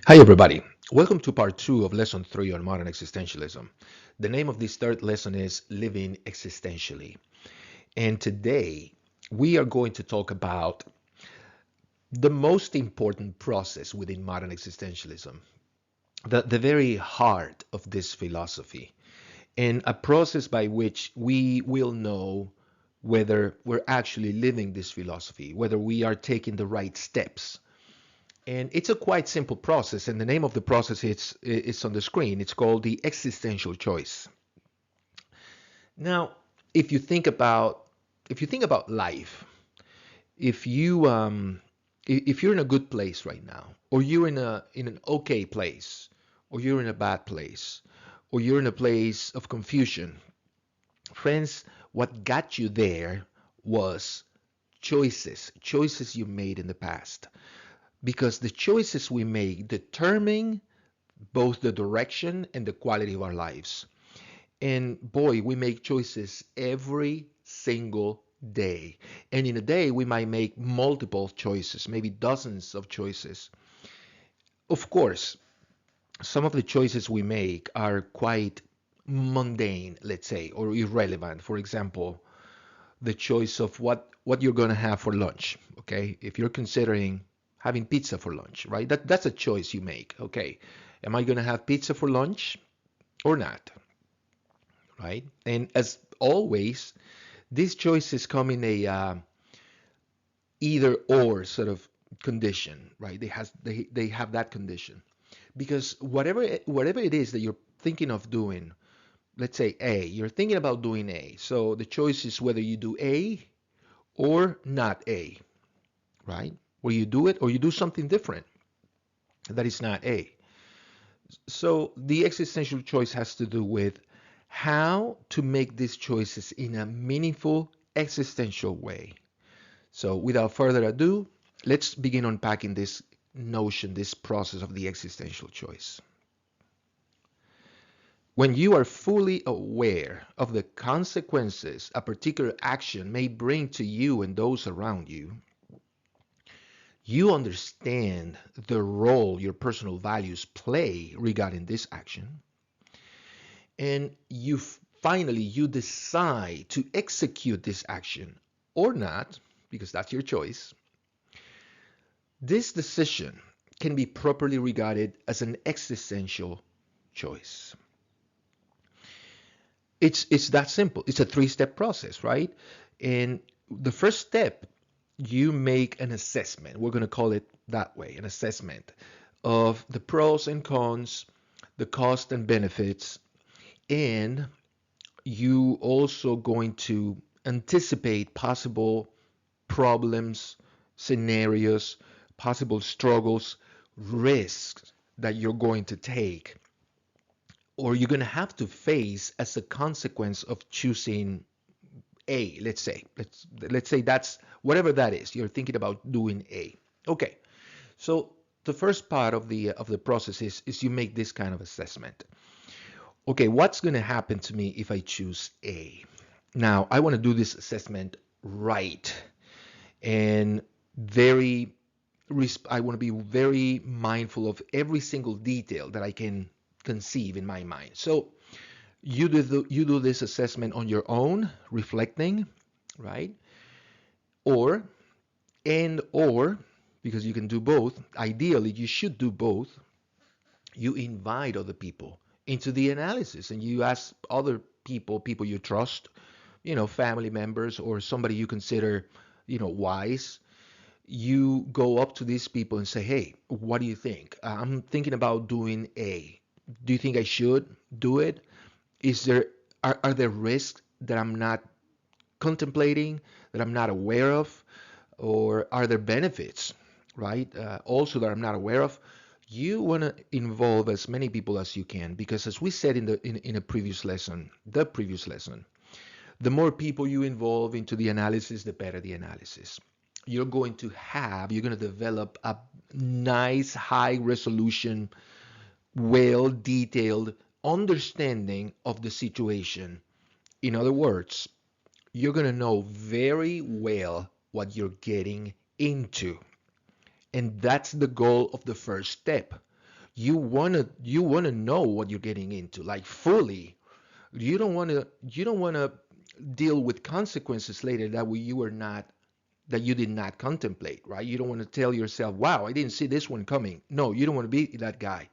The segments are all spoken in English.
Hi, everybody. Welcome to part two of lesson three on modern existentialism. The name of this third lesson is Living Existentially. And today we are going to talk about the most important process within modern existentialism, the very heart of this philosophy, and a process by which we will know whether we're actually living this philosophy, whether we are taking the right steps. And it's a quite simple process, and the name of the process is on the screen. It's called the existential choice. Now, if you think about if you think about life, if you if you're in a good place right now, or you're in an okay place, or you're in a bad place, or you're in a place of confusion, friends, what got you there was choices you made in the past. Because the choices we make determine both the direction and the quality of our lives. And boy, we make choices every single day. And in a day, we might make multiple choices, maybe dozens of choices. Of course, some of the choices we make are quite mundane, let's say, or irrelevant. For example, the choice of what you're going to have for lunch. Okay, if you're considering having pizza for lunch, right? That's a choice you make. Okay, am I going to have pizza for lunch or not? Right? And as always, these choices come in a either or sort of condition, right? They have that condition because whatever it is that you're thinking of doing, let's say A, you're thinking about doing A. So the choice is whether you do A or not A, right? Where you do it or you do something different that is not A. So the existential choice has to do with how to make these choices in a meaningful existential way. So without further ado, let's begin unpacking this notion, this process of the existential choice. When you are fully aware of the consequences a particular action may bring to you and those around you, you understand the role your personal values play regarding this action, and finally you decide to execute this action or not, because that's your choice. This decision can be properly regarded as an existential choice. It's that simple. It's a three-step process, right? And the first step, you make an assessment. We're going to call it that way, an assessment of the pros and cons, the cost and benefits, and you also going to anticipate possible problems, scenarios, possible struggles, risks that you're going to take or you're going to have to face as a consequence of choosing A, let's say. Let's say that's whatever that is. You're thinking about doing A. Okay. So the first part of the process is you make this kind of assessment. Okay, what's going to happen to me if I choose A? Now, I want to do this assessment right and very I want to be very mindful of every single detail that I can conceive in my mind. So you do this assessment on your own, reflecting, right? Or or because you can do both. Ideally, you should do both. You invite other people into the analysis, and you ask other people you trust, family members or somebody you consider, wise. You go up to these people and say, hey, what do you think? I'm thinking about doing A. Do you think I should do it? Is there are there risks that I'm not contemplating, that I'm not aware of, or are there benefits, right? Also that I'm not aware of. You want to involve as many people as you can because, as we said in a previous lesson, the more people you involve into the analysis, the better the analysis. You're going to develop a nice, high resolution, well detailed understanding of the situation. In other words, you're going to know very well what you're getting into. And that's the goal of the first step. You want to know what you're getting into, like fully. You don't want to deal with consequences later that you did not contemplate, right? You don't want to tell yourself, wow, I didn't see this one coming. No, you don't want to be that guy.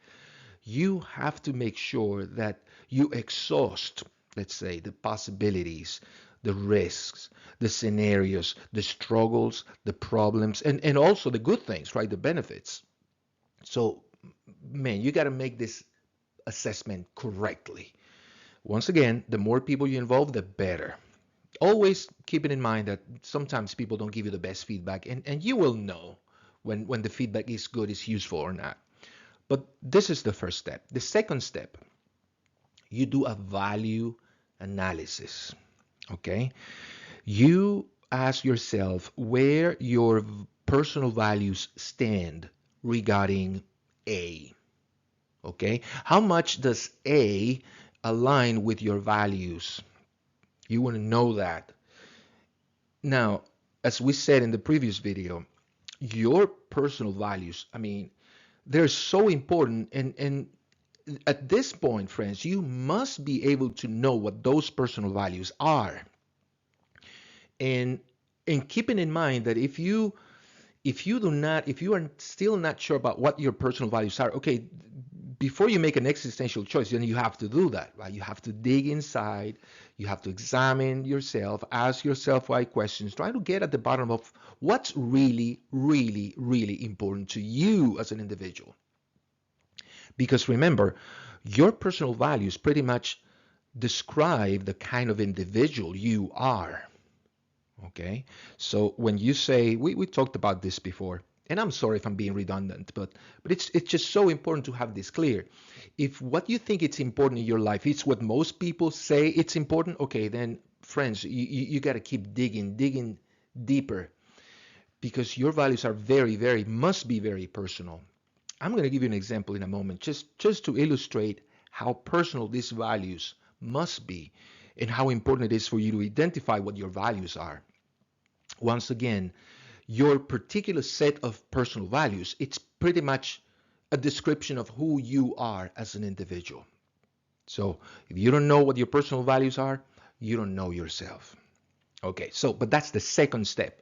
You have to make sure that you exhaust, let's say, the possibilities, the risks, the scenarios, the struggles, the problems, and also the good things, right? The benefits. So, man, you got to make this assessment correctly. Once again, the more people you involve, the better. Always keeping in mind that sometimes people don't give you the best feedback, and you will know when the feedback is good, is useful or not. But this is the first step. The second step, you do a value analysis. Okay? You ask yourself where your personal values stand regarding A. Okay? How much does A align with your values? You want to know that. Now, as we said in the previous video, your personal values, I mean, they're so important, and at this point, friends, you must be able to know what those personal values are. And keeping in mind that if you are still not sure about what your personal values are, okay, before you make an existential choice, then you have to do that, right? You have to dig inside, you have to examine yourself, ask yourself why questions, try to get at the bottom of what's really, really, really important to you as an individual. Because remember, your personal values pretty much describe the kind of individual you are. Okay, so when you say, we talked about this before, and I'm sorry if I'm being redundant, but it's just so important to have this clear. If what you think it's important in your life is what most people say it's important, okay, then friends, you got to keep digging deeper, because your values are must be very personal. I'm going to give you an example in a moment, just to illustrate how personal these values must be and how important it is for you to identify what your values are. Once again, your particular set of personal values, it's pretty much a description of who you are as an individual. So if you don't know what your personal values are, you don't know yourself. Okay, so, but that's the second step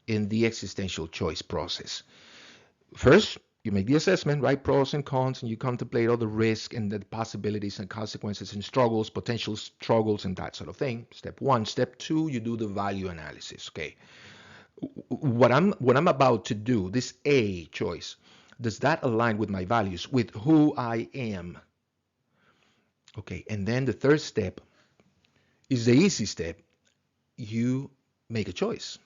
in the existential choice process. First, you make the assessment, right? Pros and cons, and you contemplate all the risk and the possibilities and consequences and struggles, potential struggles, and that sort of thing. Step one. Step two, you do the value analysis. Okay. What I'm about to do, this A choice, does that align with my values, with who I am? Okay, and then the third step is the easy step. You make a choice.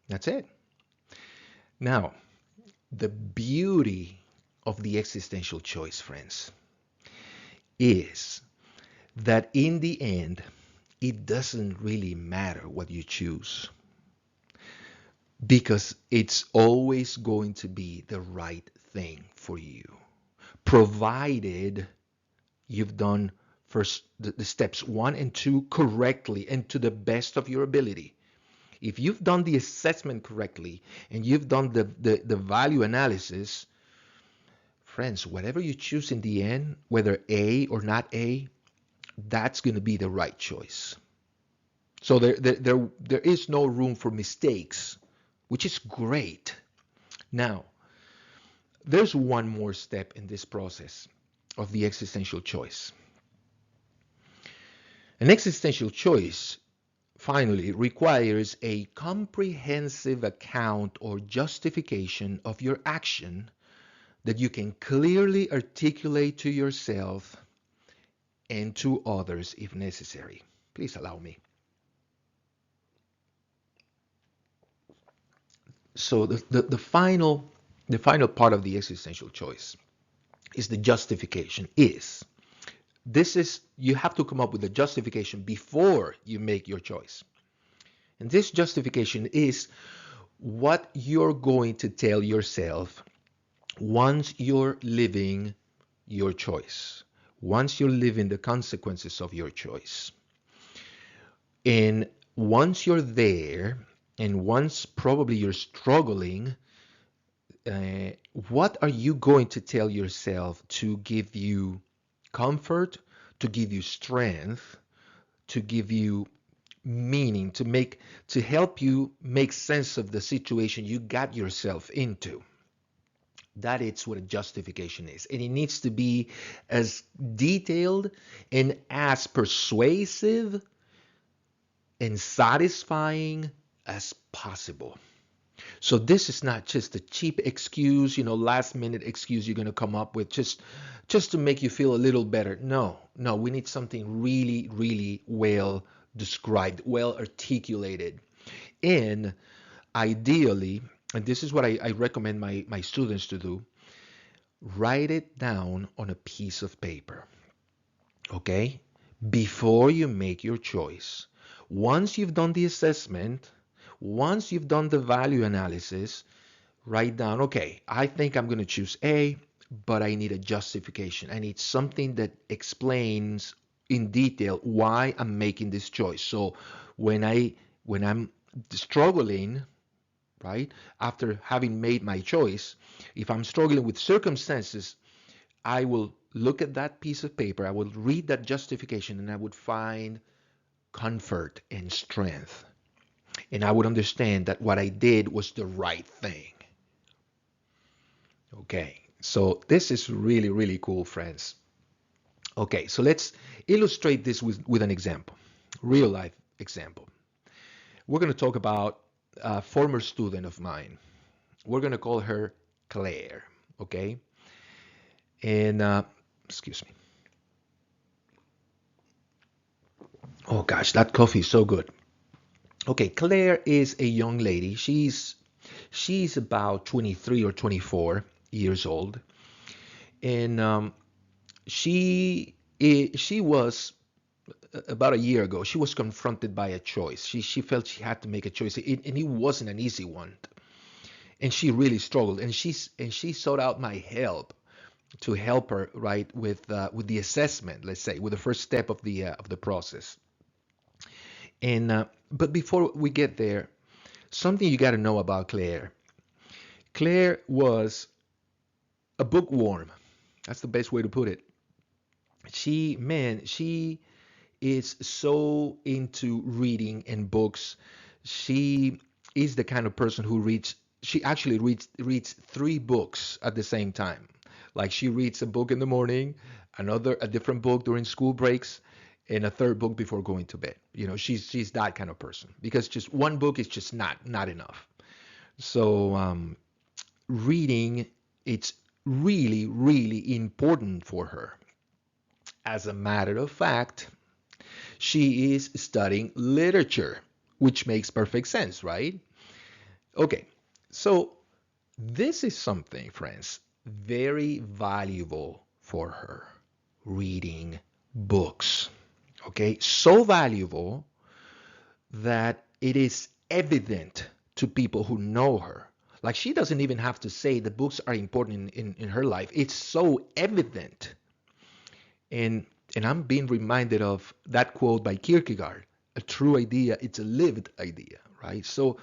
That's it. Now, the beauty of the existential choice, friends, is that in the end, it doesn't really matter what you choose, because it's always going to be the right thing for you, provided you've done first the steps one and two correctly and to the best of your ability. If you've done the assessment correctly and you've done the value analysis, friends, whatever you choose in the end, whether A or not A, that's going to be the right choice. So there is no room for mistakes, which is great. Now, there's one more step in this process of the existential choice. An existential choice, finally, requires a comprehensive account or justification of your action that you can clearly articulate to yourself and to others if necessary. Please allow me. So the final part of the existential choice is the justification. This is, you have to come up with a justification before you make your choice. And this justification is what you're going to tell yourself once you're living your choice, once you're living the consequences of your choice. And once you're there, and once probably you're struggling, uh, what are you going to tell yourself to give you comfort, to give you strength, to give you meaning, to help you make sense of the situation you got yourself into. That is what a justification is. And it needs to be as detailed and as persuasive and satisfying as possible. So this is not just a cheap excuse, last minute excuse you're going to come up with just to make you feel a little better. No, no, we need something really, really well described, well articulated. And ideally, and this is what I recommend my students to do, write it down on a piece of paper, okay? Before you make your choice. Once you've done the assessment, once you've done the value analysis, write down, okay, I think I'm going to choose A, but I need a justification. I need something that explains in detail why I'm making this choice. So when I'm struggling, right, after having made my choice, if I'm struggling with circumstances, I will look at that piece of paper, I will read that justification, and I would find comfort and strength. And I would understand that what I did was the right thing. Okay, so this is really, really cool, friends. Okay, so let's illustrate this with an example, real life example. We're going to talk about a former student of mine. We're going to call her Claire, okay? And, excuse me. Oh gosh, that coffee is so good. Okay, Claire is a young lady. She's about 23 or 24 years old, and she was about a year ago. She was confronted by a choice. She felt she had to make a choice, and it wasn't an easy one. And she really struggled, and she sought out my help to help her, right, with the assessment, let's say, with the first step of the process. And but before we get there, something you got to know about Claire. Claire was a bookworm. That's the best way to put it. She is so into reading and books. She is the kind of person who reads. She actually reads three books at the same time. Like she reads a book in the morning, a different book during school breaks, and a third book before going to bed. She's that kind of person because just one book is just not enough. So reading, it's really, really important for her. As a matter of fact, she is studying literature, which makes perfect sense, right? Okay, so this is something, friends, very valuable for her, reading books. Okay, so valuable that it is evident to people who know her. Like she doesn't even have to say the books are important in her life. It's so evident. And and I'm being reminded of that quote by Kierkegaard, a true idea, it's a lived idea, right? So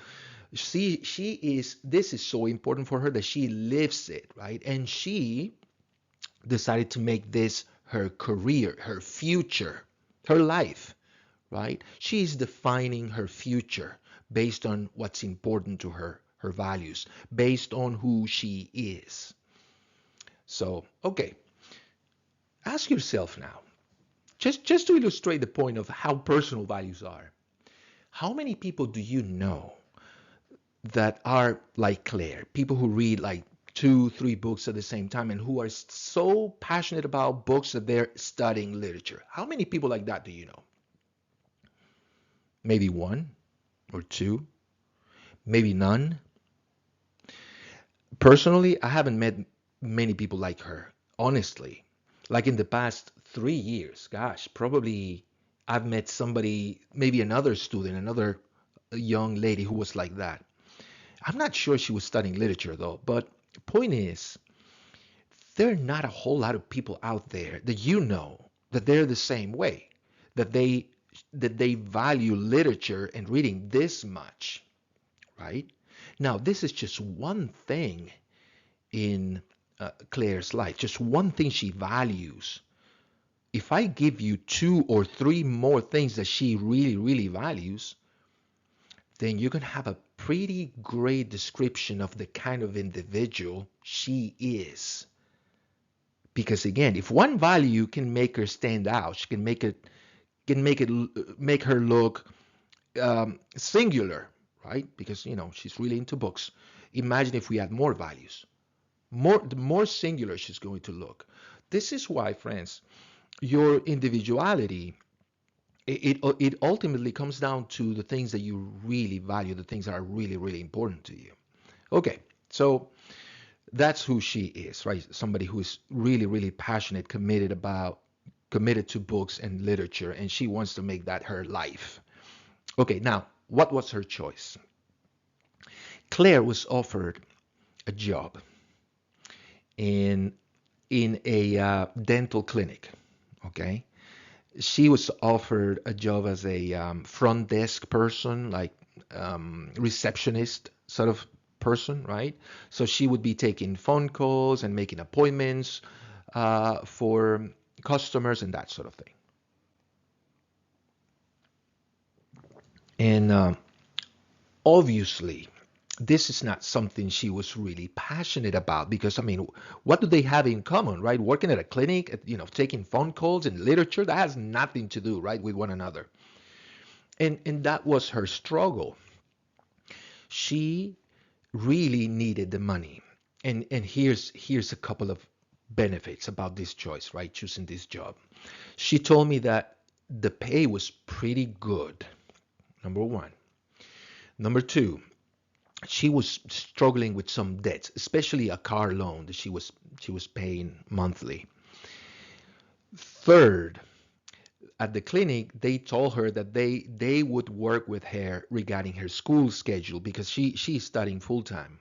she is this is so important for her that she lives it, right? And she decided to make this her career, her future, her life, right? She's defining her future based on what's important to her, her values, based on who she is. So, okay, ask yourself now, just to illustrate the point of how personal values are, how many people do you know that are like Claire, people who read like two, three books at the same time and who are so passionate about books that they're studying literature? How many people like that do you know? Maybe one or two, maybe none. Personally, I haven't met many people like her, honestly. Like in the past 3 years, gosh, probably I've met somebody, maybe another student, another young lady who was like that. I'm not sure she was studying literature though, but the point is, there are not a whole lot of people out there that you know that they're the same way, that they value literature and reading this much, right? Now, this is just one thing in Claire's life, just one thing she values. If I give you two or three more things that she really, really values, then you can have a pretty great description of the kind of individual she is. Because again, if one value can make her stand out, she can make her look singular, right? Because she's really into books. Imagine if we had more values, the more singular she's going to look. This is why, friends, your individuality, it ultimately comes down to the things that you really value, the things that are really, really important to you. Okay, so that's who she is, right? Somebody who is really, really passionate, committed to books and literature, and she wants to make that her life. Okay, now, what was her choice? Claire was offered a job in a dental clinic. Okay, she was offered a job as a front desk person, like receptionist sort of person, right? So she would be taking phone calls and making appointments for customers and that sort of thing. And obviously, this is not something she was really passionate about because, I mean, what do they have in common, right? Working at a clinic, taking phone calls and literature, that has nothing to do, right, with one another. And that was her struggle. She really needed the money. And here's a couple of benefits about this choice, right? Choosing this job. She told me that the pay was pretty good. Number one. Number two, she was struggling with some debts, especially a car loan that she was paying monthly. Third, at the clinic, they told her that they would work with her regarding her school schedule because she's studying full time.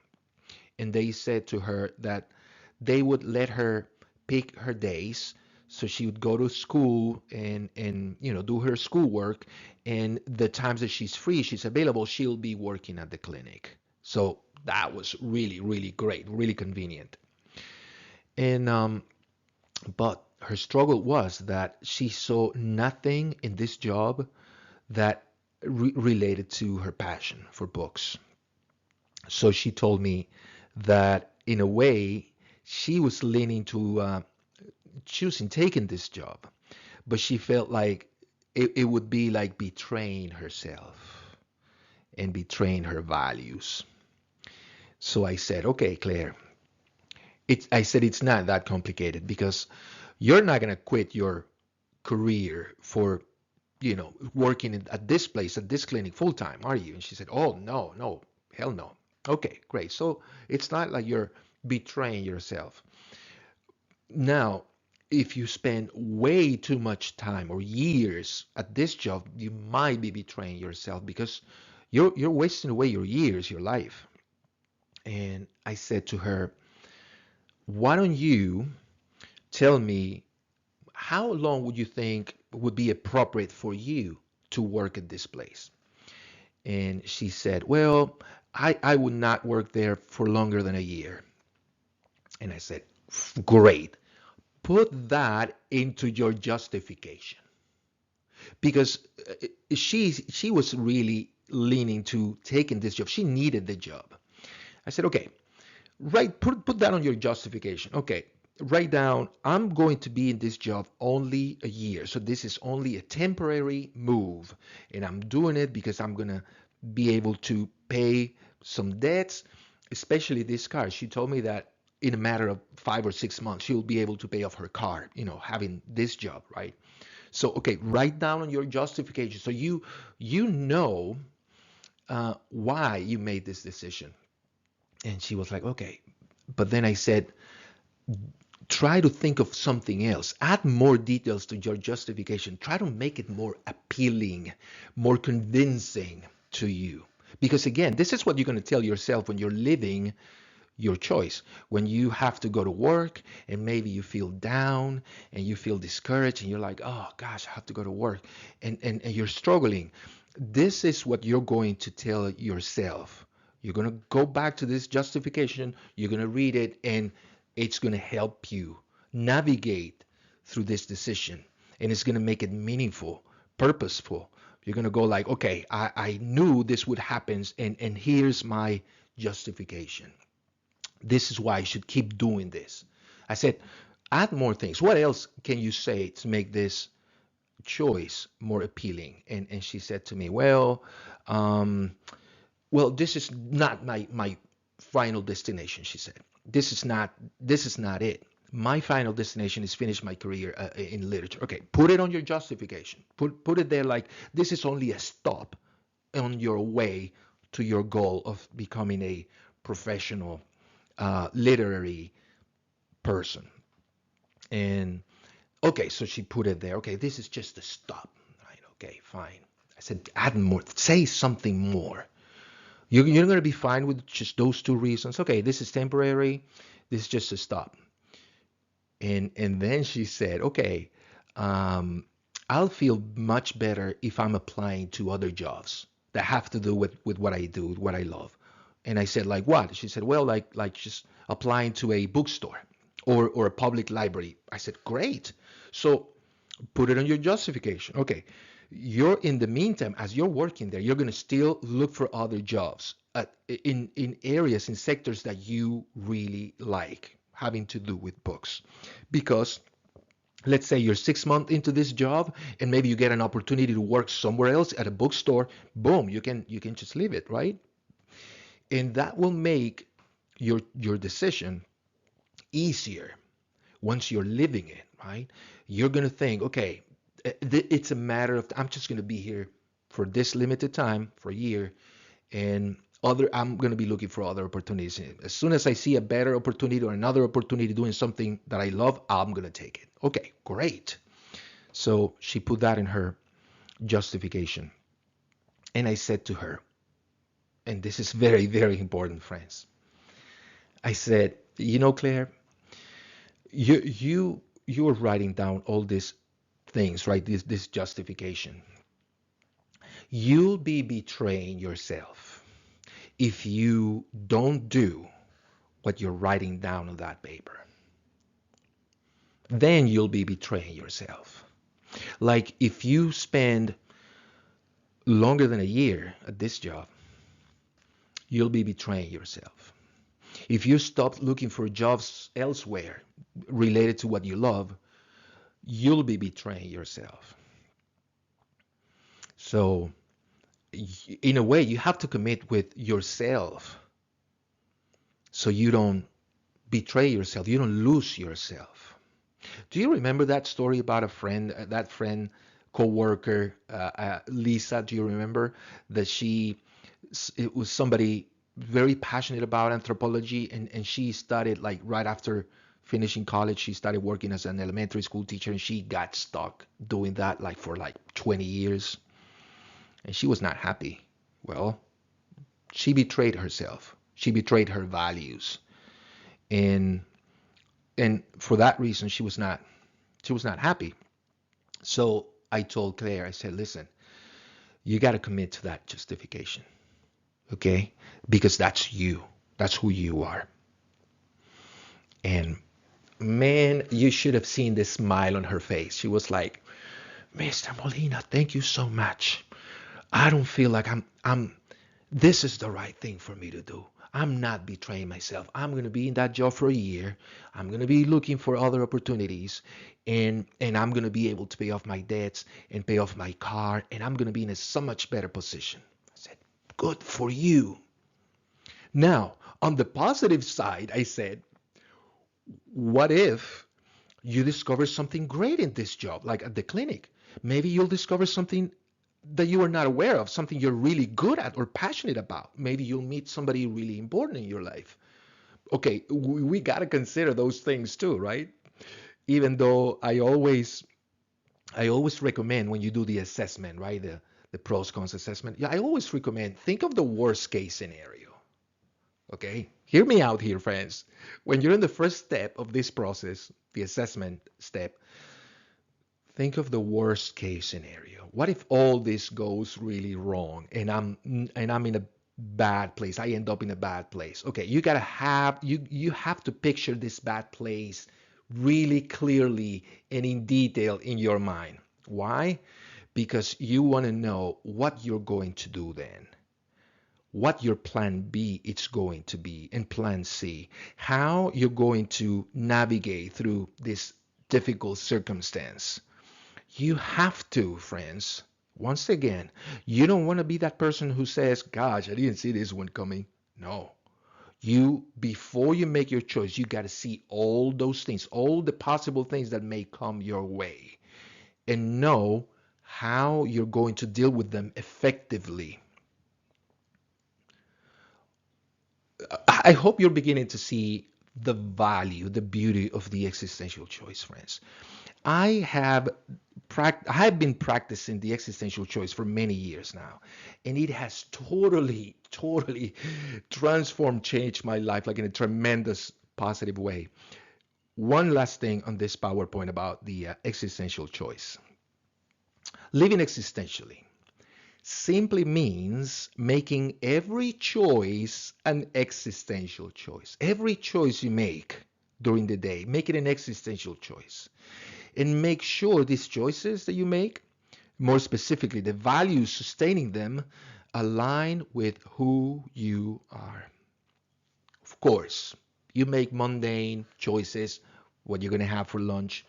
And they said to her that they would let her pick her days so she would go to school and do her schoolwork, and the times that she's free, she's available, she'll be working at the clinic. So that was really, really great, really convenient. And but her struggle was that she saw nothing in this job that related to her passion for books. So she told me that in a way she was leaning to choosing taking this job, but she felt like it would be like betraying herself and betraying her values. So I said, okay, Claire, I said it's not that complicated because you're not gonna quit your career for working at this place, at this clinic full time, are you? And she said, oh, no, no, hell no. Okay, great. So it's not like you're betraying yourself. Now, if you spend way too much time or years at this job, you might be betraying yourself because you're wasting away your years, your life. And I said to her, why don't you tell me how long would you think would be appropriate for you to work at this place? And she said, well, I would not work there for longer than a year. And I said, great. Put that into your justification. Because she was really leaning to taking this job. She needed the job. I said, okay, put that on your justification. Okay, write down, I'm going to be in this job only a year. So this is only a temporary move. And I'm doing it because I'm going to be able to pay some debts, especially this car. She told me that in a matter of 5 or 6 months, she'll be able to pay off her car, having this job, right? So, okay, write down on your justification so you know why you made this decision. And she was like, okay. But then I said, try to think of something else. Add more details to your justification. Try to make it more appealing, more convincing to you. Because again, this is what you're going to tell yourself when you're living your choice. When you have to go to work and maybe you feel down and you feel discouraged and you're like, oh gosh, I have to go to work, and you're struggling. This is what you're going to tell yourself You're going to go back to this justification, you're going to read it, and it's going to help you navigate through this decision. And it's going to make it meaningful, purposeful. You're going to go like, okay, I knew this would happen, and here's my justification. This is why I should keep doing this. I said, add more things. What else can you say to make this choice more appealing? And she said to me, um, well, this is not my final destination, she said. This is not it. My final destination is finish my career in literature. Okay, put it on your justification. Put it there like this is only a stop on your way to your goal of becoming a professional literary person. And okay, so she put it there. Okay, this is just a stop. Right? Okay, fine. I said, add more. Say something more. You're going to be fine with just those two reasons. Okay, this is temporary. This is just a stop. And then she said, okay, um, I'll feel much better if I'm applying to other jobs that have to do with what I do, with what I love. And I said, like what? She said, well, like just applying to a bookstore or a public library. I said, great. So put it on your justification. Okay, you're in the meantime, as you're working there, you're going to still look for other jobs in areas, in sectors that you really like having to do with books. Because let's say you're 6 months into this job and maybe you get an opportunity to work somewhere else at a bookstore. Boom, you can just leave it, right? And that will make your decision easier once you're living it, right? You're going to think, okay, it's a matter of, I'm just going to be here for this limited time, for a year, and I'm going to be looking for other opportunities. As soon as I see a better opportunity or another opportunity doing something that I love, I'm going to take it. Okay, great. So she put that in her justification. And I said to her, and this is very, very important, friends. I said, Claire, you are writing down all these things, right? This justification. You'll be betraying yourself if you don't do what you're writing down on that paper. Then you'll be betraying yourself. Like if you spend longer than a year at this job, you'll be betraying yourself. If you stop looking for jobs elsewhere related to what you love, you'll be betraying yourself. So, in a way, you have to commit with yourself so you don't betray yourself, you don't lose yourself. Do you remember that story about a friend, that friend, co-worker, Lisa? Do you remember that it was somebody very passionate about anthropology, and she started like right after finishing college, she started working as an elementary school teacher, and she got stuck doing that like for like 20 years, and she was not happy. Well, she betrayed herself. She betrayed her values, and for that reason, she was not happy. So I told Claire, I said, listen, you got to commit to that justification, okay? Because that's you. That's who you are. And man, you should have seen the smile on her face. She was like, Mr. Molina, thank you so much. I don't feel like this is the right thing for me to do. I'm not betraying myself. I'm going to be in that job for a year. I'm going to be looking for other opportunities, and I'm going to be able to pay off my debts and pay off my car, and I'm going to be in a so much better position. I said, good for you. Now, on the positive side, I said, what if you discover something great in this job, like at the clinic? Maybe you'll discover something that you are not aware of, something you're really good at or passionate about. Maybe you'll meet somebody really important in your life. Okay, we got to consider those things too, right? Even though I always recommend when you do the assessment, right? The pros cons assessment. Yeah, I always recommend think of the worst case scenario. Okay? Hear me out here, friends. When you're in the first step of this process, the assessment step, think of the worst case scenario. What if all this goes really wrong and I'm in a bad place. I end up in a bad place. Okay, you gotta have you have to picture this bad place really clearly and in detail in your mind. Why? Because you want to know what you're going to do then, what your plan B is going to be, and plan C, how you're going to navigate through this difficult circumstance. You have to, friends. Once again, you don't want to be that person who says, "Gosh, I didn't see this one coming." No. You, before you make your choice, you got to see all those things, all the possible things that may come your way, and know how you're going to deal with them effectively. I hope you're beginning to see the value, the beauty of the existential choice, friends. I have I have been practicing the existential choice for many years now, and it has totally transformed, changed my life like in a tremendous positive way. One last thing on this PowerPoint about the existential choice. Living existentially simply means making every choice an existential choice. Every choice you make during the day, make it an existential choice. And make sure these choices that you make, more specifically, the values sustaining them, align with who you are. Of course, you make mundane choices, what you're going to have for lunch,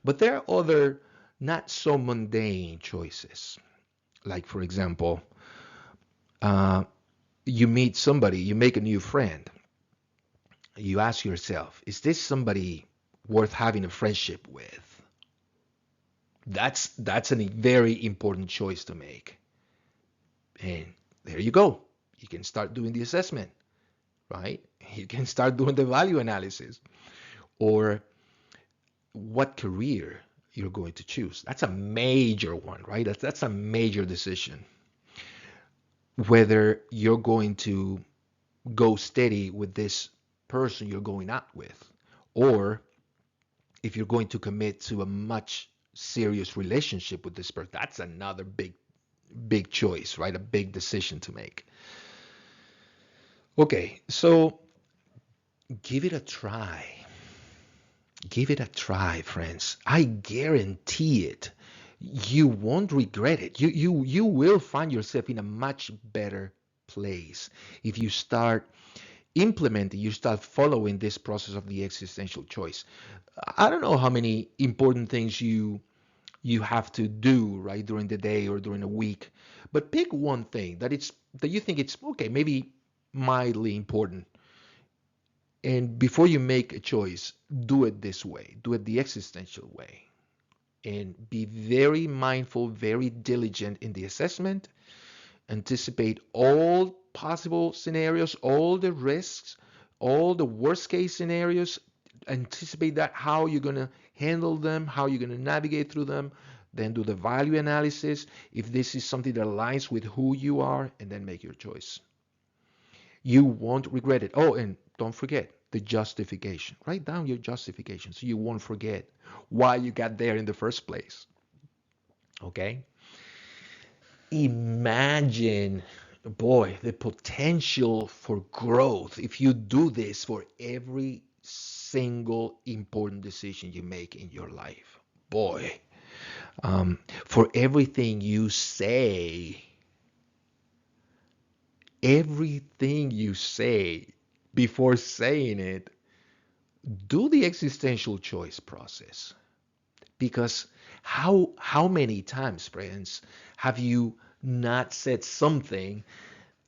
but there are other not so mundane choices. Like, for example, uh, you meet somebody, you make a new friend. You ask yourself, is this somebody worth having a friendship with? That's a very important choice to make. And there you go. You can start doing the assessment, right? You can start doing the value analysis or what career you're going to choose. That's a major one, right? That's a major decision. Whether you're going to go steady with this person you're going out with, or if you're going to commit to a much serious relationship with this person. That's another big choice, right? A big decision to make. Okay, so give it a try. Give it a try, friends. I guarantee it. You won't regret it. You will find yourself in a much better place if you start implementing, you start following this process of the existential choice. I don't know how many important things you have to do right during the day or during a week, but pick one thing that you think it's okay, maybe mildly important, and before you make a choice, do it this way, do it the existential way, and be very mindful, very diligent in the assessment. Anticipate all possible scenarios, all the risks, all the worst case scenarios. Anticipate that, how you're going to handle them, how you're going to navigate through them. Then do the value analysis if this is something that aligns with who you are, and then make your choice. You won't regret it. Oh, and don't forget the justification. Write down your justification so you won't forget why you got there in the first place. Okay? Imagine, boy, the potential for growth if you do this for every single important decision you make in your life. Boy, for everything you say before saying it, do the existential choice process. Because how many times, friends, have you not said something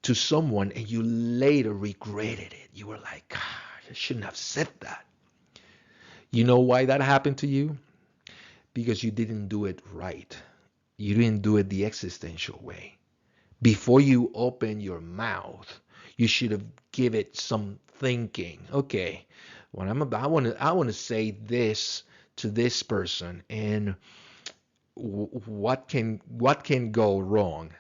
to someone and you later regretted it? You were like, God, I shouldn't have said that. You know why that happened to you? Because you didn't do it right. You didn't do it the existential way. Before you open your mouth, you should have give it some thinking. Okay, what I'm about, I want to say this to this person, and what can go wrong?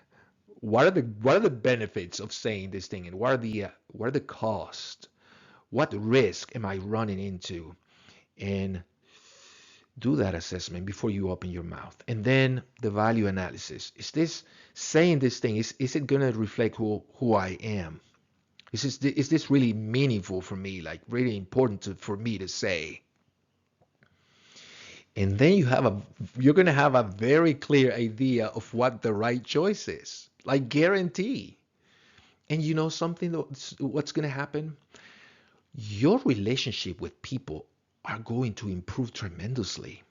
What are the benefits of saying this thing, and what are the costs? What risk am I running into? And Do that assessment before you open your mouth. And then the value analysis. Is this saying this thing, is it going to reflect who I am? Is this really meaningful for me, like really important for me to say? And then you're going to have a very clear idea of what the right choice is, like guarantee. And you know something, what's going to happen? Your relationship with people are going to improve tremendously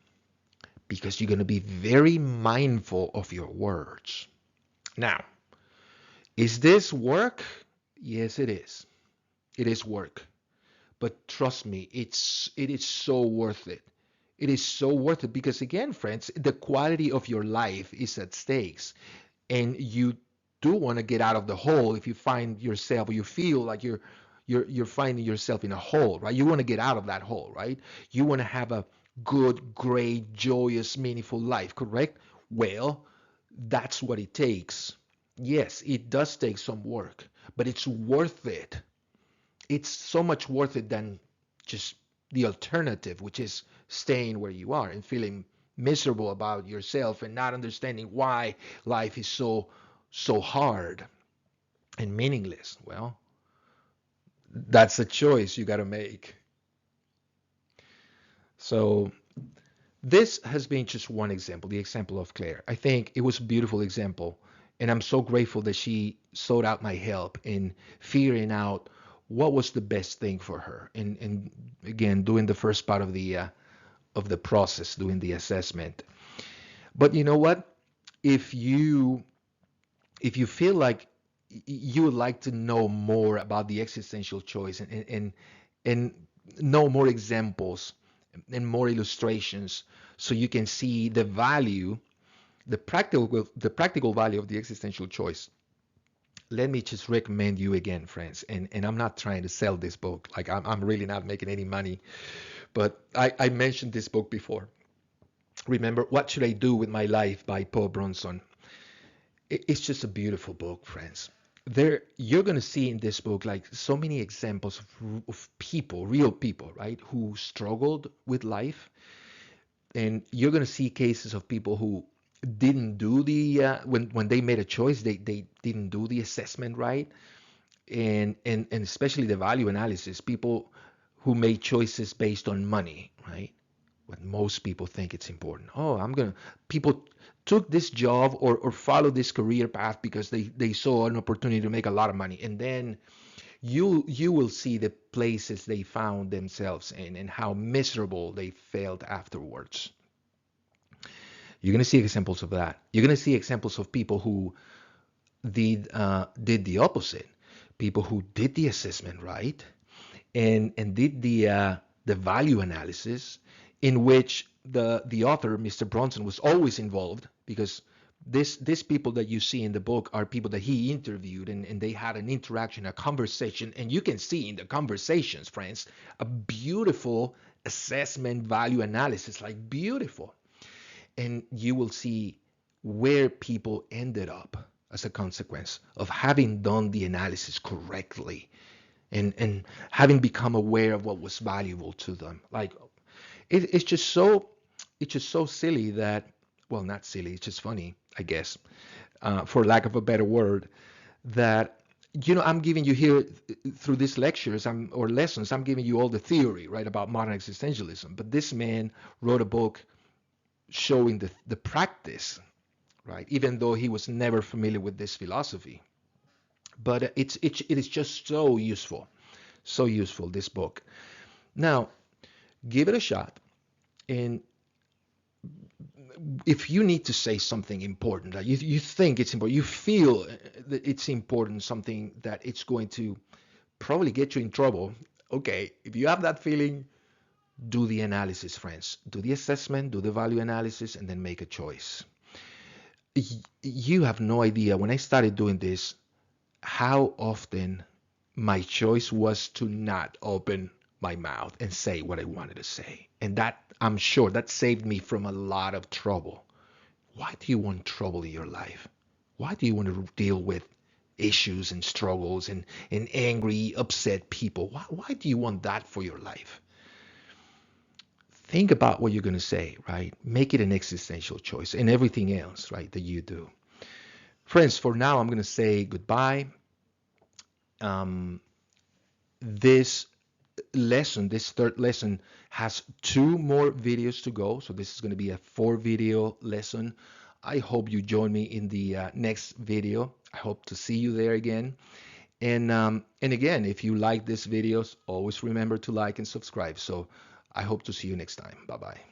because you're going to be very mindful of your words. Now, is this work? Yes, it is. It is work. But trust me, it is so worth it. It is so worth it because again, friends, the quality of your life is at stakes. And you do want to get out of the hole if you find yourself or you feel like you're finding yourself in a hole, right? You want to get out of that hole, right? You want to have a good, great, joyous, meaningful life, correct? Well, that's what it takes. Yes, it does take some work, but it's worth it. It's so much worth it than just the alternative, which is staying where you are and feeling miserable about yourself and not understanding why life is so hard and meaningless. Well, that's a choice you got to make. So this has been just one example, the example of Claire. I think it was a beautiful example, and I'm so grateful that she sought out my help in figuring out what was the best thing for her. And again, doing the first part of the process, doing the assessment. But you know what? If you if you feel like you would like to know more about the existential choice and know more examples and more illustrations so you can see the value, the practical value of the existential choice, let me just recommend you again, friends. And I'm not trying to sell this book. Like I'm really not making any money. But I mentioned this book before. Remember, What Should I Do with My Life by Paul Bronson. It's just a beautiful book, friends. There, you're going to see in this book like so many examples of people, real people, right, who struggled with life, and you're going to see cases of people who didn't do the when they made a choice, they didn't do the assessment right, and especially the value analysis. People who made choices based on money, right? What most people think it's important. Oh, people took this job or followed this career path because they saw an opportunity to make a lot of money. And then you will see the places they found themselves in and how miserable they felt afterwards. You're going to see examples of that. You're going to see examples of people who did the opposite. People who did the assessment right and did the value analysis, in which the author, Mr. Bronson, was always involved because these people that you see in the book are people that he interviewed and they had an interaction, a conversation, and you can see in the conversations, friends, a beautiful assessment value analysis, like beautiful. And you will see where people ended up as a consequence of having done the analysis correctly and having become aware of what was valuable to them. Like it's just so silly that, well, not silly, it's just funny, I guess, for lack of a better word, that I'm giving you here through these lectures or lessons, I'm giving you all the theory, right, about modern existentialism. But this man wrote a book showing the practice, right, even though he was never familiar with this philosophy. But it is just so useful, this book. Now, give it a shot. And if you need to say something important, that you think it's important, you feel that it's important, something that it's going to probably get you in trouble, okay, if you have that feeling, do the analysis, friends. Do the assessment, do the value analysis, and then make a choice. You have no idea, when I started doing this, how often my choice was to not open my mouth and say what I wanted to say. And that, I'm sure, that saved me from a lot of trouble. Why do you want trouble in your life? Why do you want to deal with issues and struggles and angry, upset people? Why do you want that for your life? think about what you're going to say, right? Make it an existential choice and everything else, right, that you do. Friends, for now, I'm going to say goodbye. Um, this this third lesson, has 2 more videos to go. So this is going to be a 4 video lesson. I hope you join me in the next video. I hope to see you there again. And again, if you like these videos, always remember to like and subscribe. So I hope to see you next time. Bye bye.